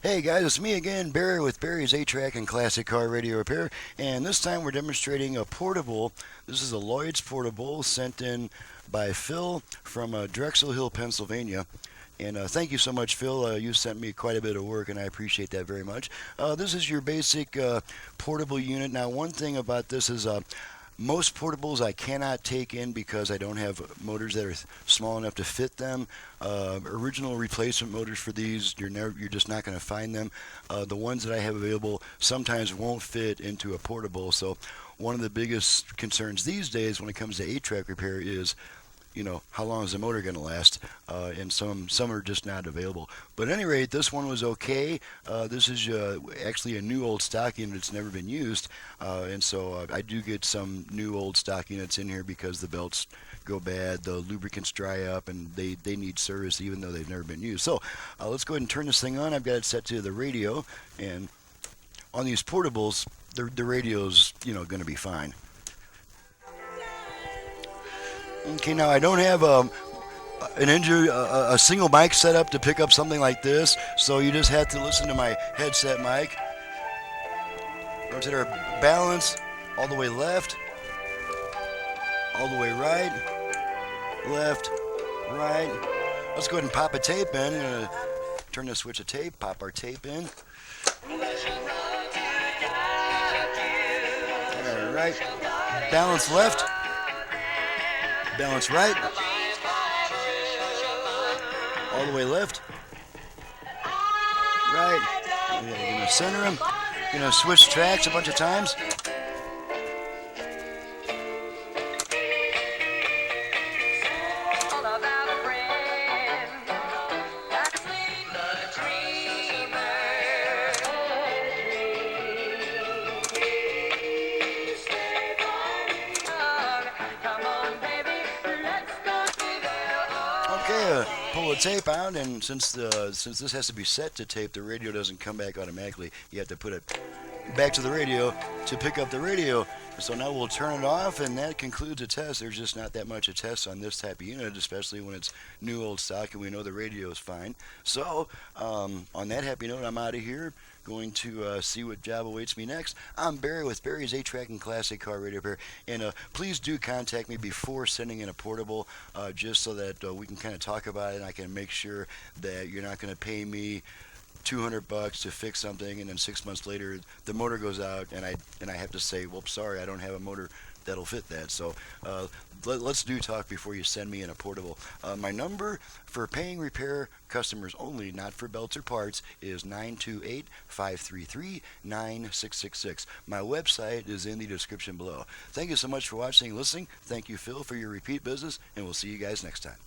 Hey guys, it's me again, Barry with Barry's 8-Track and Classic Car Radio Repair, and this time we're demonstrating a portable. This is a Lloyd's portable sent in by Phil from Drexel Hill, Pennsylvania. And thank you so much, Phil. You sent me quite a bit of work, and I appreciate that very much. This is your basic portable unit. Now, one thing about this is most portables I cannot take in because I don't have motors that are small enough to fit them. Original replacement motors for these, you're just not going to find them. The ones that I have available sometimes won't fit into a portable. So one of the biggest concerns these days when it comes to 8-track repair is, how long is the motor going to last? And some are just not available. But at any rate, this one was okay. This is actually a new old stock unit. It's never been used. And so I do get some new old stock units in here because the belts go bad, the lubricants dry up, and they need service even though they've never been used. So let's go ahead and turn this thing on. I've got it set to the radio. And on these portables, the radio's, going to be fine. Okay, now I don't have a single mic set up to pick up something like this, so you just have to listen to my headset mic. Rotate our balance all the way left, all the way right, left, right. Let's go ahead and pop a tape in. I'm going to turn the switch of tape, pop our tape in. All right, balance left. Balance right, all the way left, right. We're going to center them. We're going to switch tracks a bunch of times. Okay, pull the tape out, and since this has to be set to tape, the radio doesn't come back automatically. You have to put it back to the radio to pick up the radio. So now we'll turn it off, and that concludes the test. There's just not that much of test on this type of unit, especially when it's new old stock and we know the radio is fine. So on that happy note, I'm out of here. Going to see what job awaits me next. I'm Barry with Barry's 8-Track and Classic Car Radio Repair, and please do contact me before sending in a portable, just so that we can kind of talk about it, and I can make sure that you're not going to pay me $200 to fix something, and then 6 months later the motor goes out, and I have to say, well, sorry, I don't have a motor that'll fit that. So let's do talk before you send me in a portable. My number for paying repair customers only, not for belts or parts, is 928-533-9666. My website is in the description below. Thank you so much for watching and listening. Thank you, Phil, for your repeat business, and we'll see you guys next time.